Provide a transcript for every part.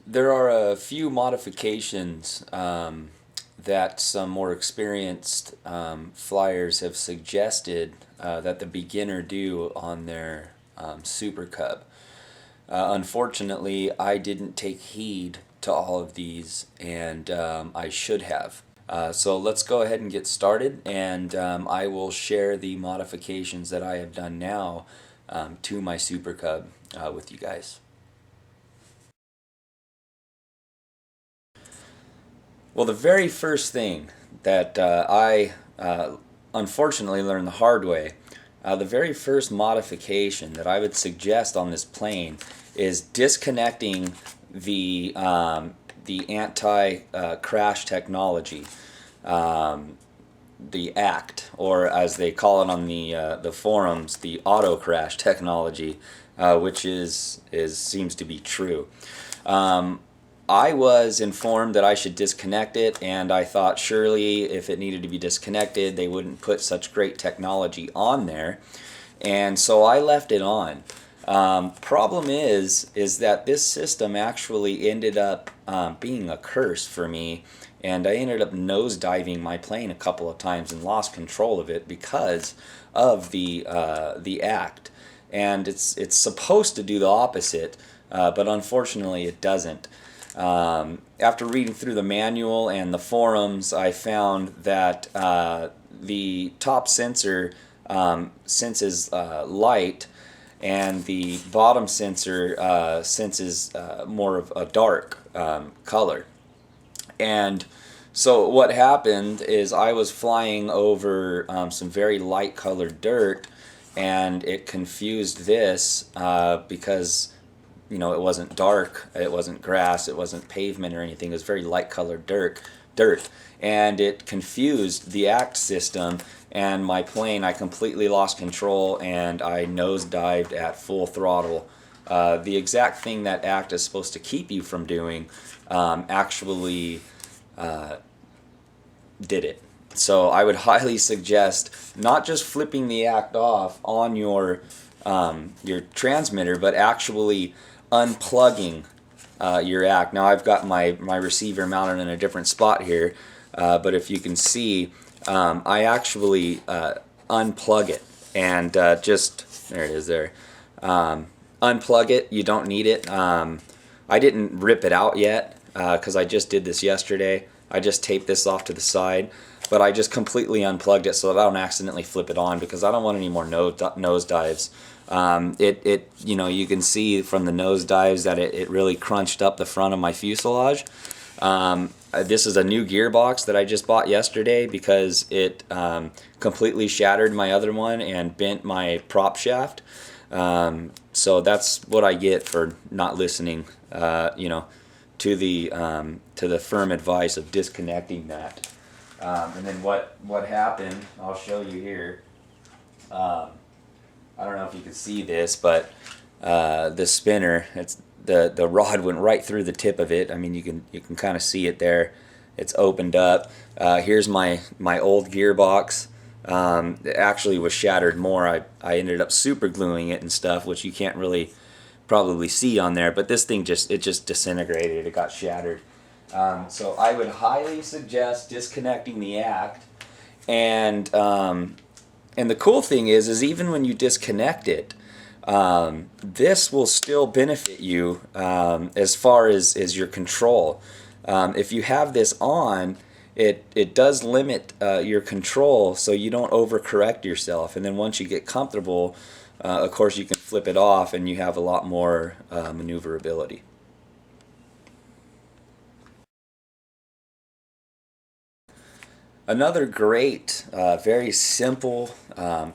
There are a few modifications that some more experienced flyers have suggested that the beginner do on their Super Cub. Unfortunately, I didn't take heed to all of these, and I should have. So let's go ahead and get started, and I will share the modifications that I have done now to my Super Cub with you guys. Well, the very first thing that I unfortunately learned the hard way, the very first modification that I would suggest on this plane is disconnecting the anti-crash technology, the ACT, or as they call it on the forums, the auto crash technology, which seems to be true. I was informed that I should disconnect it, and I thought surely if it needed to be disconnected, they wouldn't put such great technology on there, and so I left it on. Problem is that this system actually ended up being a curse for me, and I ended up nosediving my plane a couple of times and lost control of it because of the ACT. And it's supposed to do the opposite, but unfortunately it doesn't. After reading through the manual and the forums, I found that the top sensor senses light, and the bottom sensor senses more of a dark color. And so what happened is I was flying over some very light colored dirt, and it confused this because it wasn't dark, it wasn't grass, it wasn't pavement or anything. It was very light colored dirt, and it confused the ACT system. And my plane, I completely lost control, and I nosedived at full throttle. The exact thing that ACT is supposed to keep you from doing actually did it. So I would highly suggest not just flipping the ACT off on your transmitter, but actually unplugging your ACT. Now I've got my receiver mounted in a different spot here, but if you can see, I actually unplug it and just, there it is there, unplug it. You don't need it. I didn't rip it out yet because I just did this yesterday. I just taped this off to the side, but I just completely unplugged it so that I don't accidentally flip it on, because I don't want any more nosedives. You can see from the nosedives that it really crunched up the front of my fuselage. This is a new gearbox that I just bought yesterday because it completely shattered my other one and bent my prop shaft. So that's what I get for not listening, to the firm advice of disconnecting that. And then what happened, I'll show you here. I don't know if you can see this, but the spinner, the rod went right through the tip of it. I mean, you can kind of see it there. It's opened up. Here's my old gearbox. It actually was shattered more. I ended up super gluing it and stuff, which you can't really probably see on there. But this thing just disintegrated. It got shattered. So I would highly suggest disconnecting the ACT. And the cool thing is even when you disconnect it, this will still benefit you as far as your control. If you have this on, it does limit your control so you don't overcorrect yourself. And then once you get comfortable, of course you can flip it off and you have a lot more maneuverability. Another great, very simple,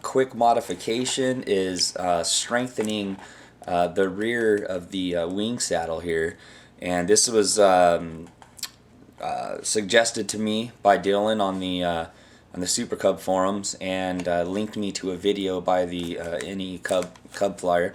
quick modification is strengthening the rear of the wing saddle here. And this was suggested to me by Dylan on the Super Cub forums, and linked me to a video by the NeCubFlyer.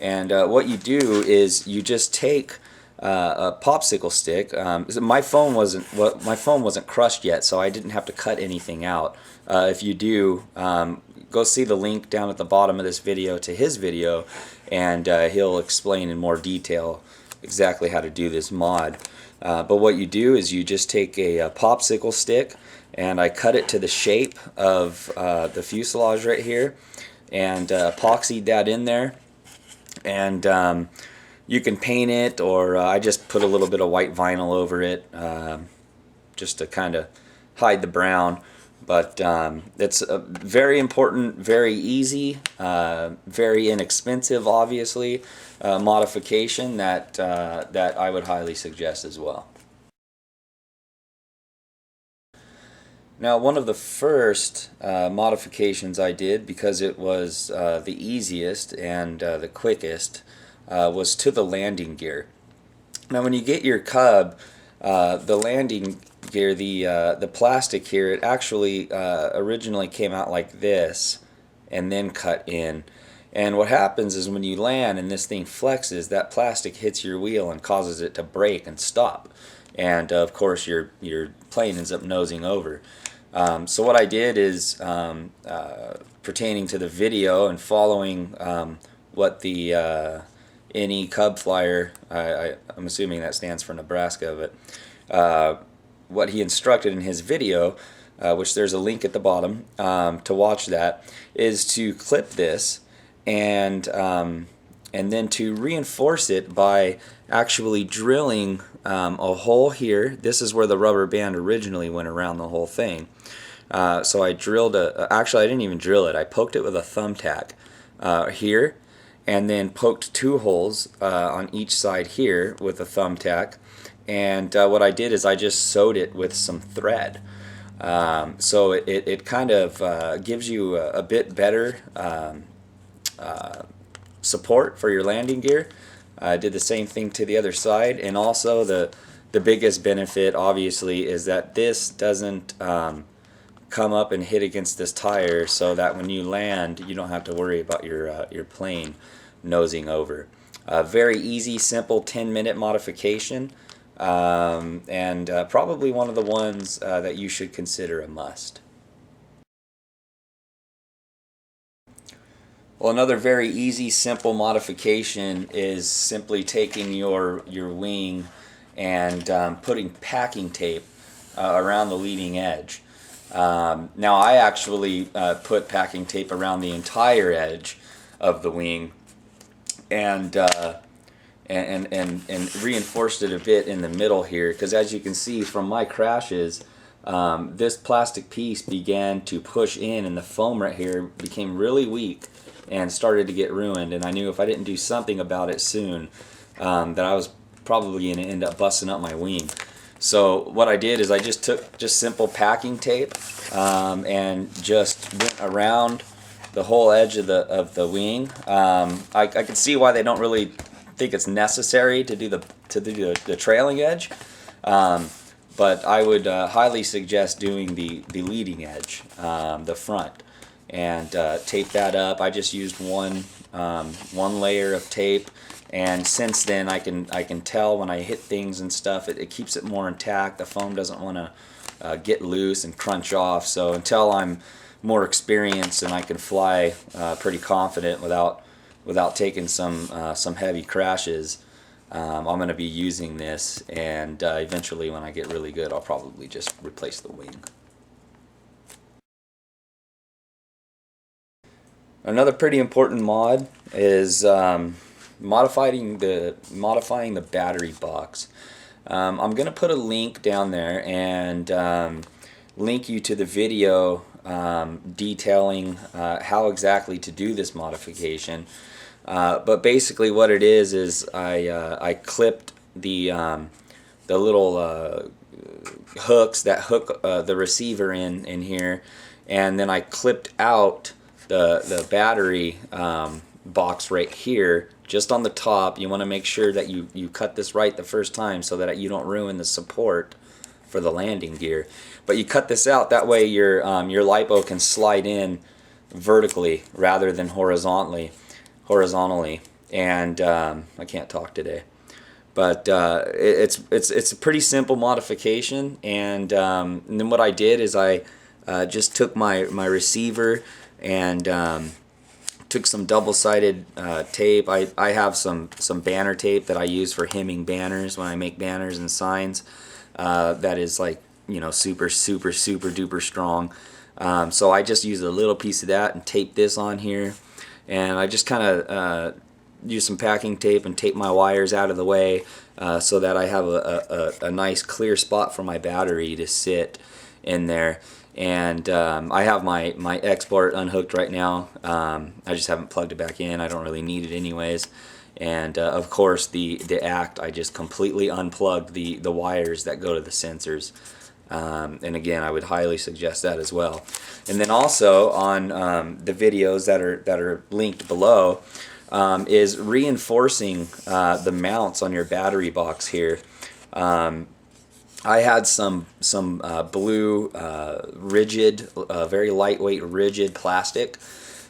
And what you do is you just take a popsicle stick. My phone wasn't crushed yet, so I didn't have to cut anything out. If you do, go see the link down at the bottom of this video to his video, and he'll explain in more detail exactly how to do this mod. But what you do is you just take a popsicle stick, and I cut it to the shape of the fuselage right here, and epoxied that in there. And you can paint it, or I just put a little bit of white vinyl over it, just to kind of hide the brown. But it's a very important, very easy, very inexpensive, obviously, modification that I would highly suggest as well. Now, one of the first modifications I did, because it was the easiest and the quickest, was to the landing gear. Now, when you get your Cub, the landing gear, the plastic here, it actually originally came out like this and then cut in. And what happens is when you land and this thing flexes, that plastic hits your wheel and causes it to break and stop. And of course, your plane ends up nosing over. So what I did is, pertaining to the video and following what the NeCubFlyer, I'm assuming that stands for Nebraska, but what he instructed in his video, which there's a link at the bottom to watch that, is to clip this and then to reinforce it by actually drilling a hole here. This is where the rubber band originally went around the whole thing. So I drilled actually I didn't even drill it. I poked it with a thumbtack here, and then poked 2 holes on each side here with a thumbtack. And what I did is I just sewed it with some thread. So it kind of gives you a bit better support for your landing gear. I did the same thing to the other side, and also the biggest benefit obviously is that this doesn't come up and hit against this tire, so that when you land you don't have to worry about your plane nosing over. Very easy, simple 10-minute modification, and probably one of the ones that you should consider a must. Well, another very easy, simple modification is simply taking your wing and putting packing tape around the leading edge. Now, I actually put packing tape around the entire edge of the wing, and reinforced it a bit in the middle here, because as you can see from my crashes, this plastic piece began to push in, and the foam right here became really weak and started to get ruined. And I knew if I didn't do something about it soon, that I was probably going to end up busting up my wing. So what I did is I just took simple packing tape and just went around the whole edge of the wing. I can see why they don't really think it's necessary to do the trailing edge, but I would highly suggest doing the leading edge, the front, and tape that up. I just used one layer of tape, and since then I can tell when I hit things and stuff, it keeps it more intact. The foam doesn't want to get loose and crunch off. So until I'm more experienced and I can fly pretty confident without taking some heavy crashes, I'm going to be using this, and eventually when I get really good, I'll probably just replace the wing. Another pretty important mod is modifying the battery box. I'm going to put a link down there and link you to the video detailing how exactly to do this modification. But basically what it is I clipped the little hooks that hook the receiver in here, and then I clipped out the battery box right here, just on the top. You want to make sure that you cut this right the first time so that you don't ruin the support for the landing gear. But you cut this out, that way your lipo can slide in vertically rather than horizontally. And I can't talk today. But it's a pretty simple modification, and then what I did is I just took my receiver and took some double-sided tape. I have some banner tape that I use for hemming banners when I make banners and signs. That is like, you know, super duper strong. So I just use a little piece of that and tape this on here, and I just kind of use some packing tape and tape my wires out of the way so that I have a nice clear spot for my battery to sit in there. And I have my export unhooked right now. I just haven't plugged it back in. I don't really need it anyways. And of course the ACT, I just completely unplugged the wires that go to the sensors. And again, I would highly suggest that as well. And then also on the videos that are linked below is reinforcing the mounts on your battery box here. I had some blue rigid, very lightweight rigid plastic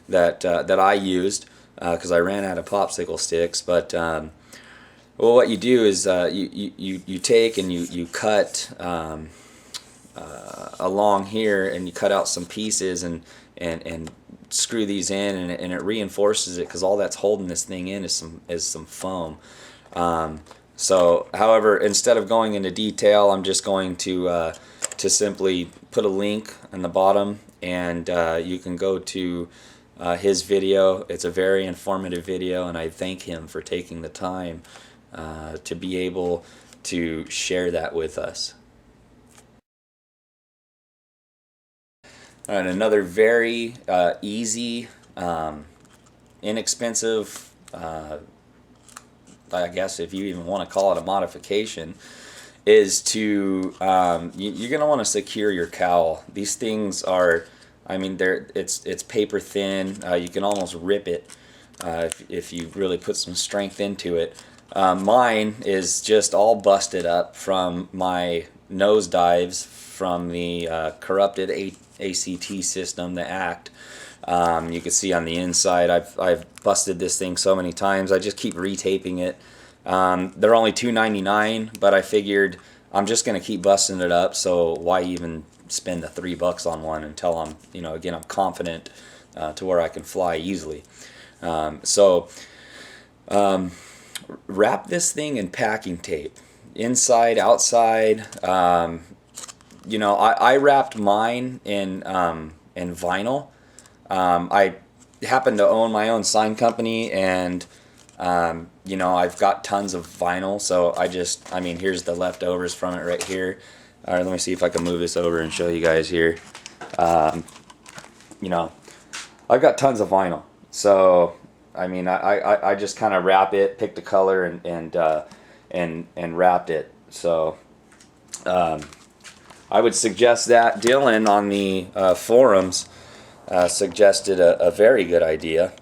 that I used because I ran out of popsicle sticks. But well, what you do is you take and you cut along here, and you cut out some pieces and screw these in, and it reinforces it, because all that's holding this thing in is some foam. So, however, instead of going into detail, I'm just going to simply put a link in the bottom, and you can go to his video. It's a very informative video, and I thank him for taking the time to be able to share that with us. All right, another very easy, inexpensive, I guess if you even want to call it a modification, is to you're going to want to secure your cowl. These things are, I mean, it's paper thin. You can almost rip it if you really put some strength into it. Mine is just all busted up from my nosedives from the corrupted ACT system, the ACT. You can see on the inside, I've busted this thing so many times. I just keep retaping it. They're only $2.99, but I figured I'm just going to keep busting it up, so why even spend the $3 on one until I'm, you know, again, I'm confident to where I can fly easily. Wrap this thing in packing tape, inside, outside. You know, I wrapped mine in vinyl. I happen to own my own sign company, and you know, I've got tons of vinyl, so I mean, here's the leftovers from it right here. All right, let me see if I can move this over and show you guys here. You know, I've got tons of vinyl, so I mean, I just kind of wrap it, picked a color, and wrapped it. So I would suggest that. Dylan on the forums suggested a very good idea,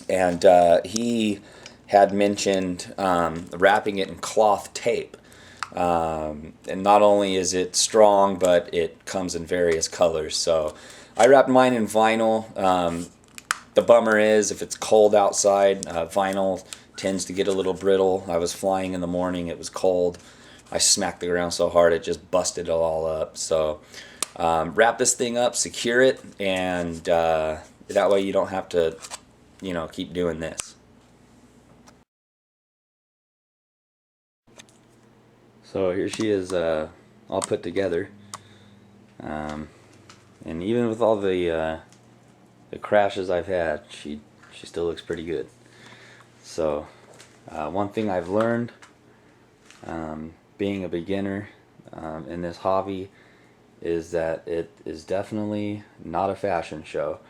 and he had mentioned wrapping it in cloth tape. And not only is it strong, but it comes in various colors. So I wrapped mine in vinyl. The bummer is, if it's cold outside, vinyl tends to get a little brittle. I was flying in the morning, it was cold. I smacked the ground so hard it just busted it all up. So wrap this thing up, secure it, and that way you don't have to, you know, keep doing this. So here she is, all put together, and even with all the crashes I've had, she still looks pretty good. So one thing I've learned, being a beginner in this hobby, is that it is definitely not a fashion show,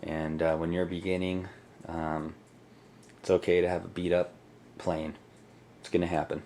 and when you're beginning, it's okay to have a beat up plane. It's gonna happen.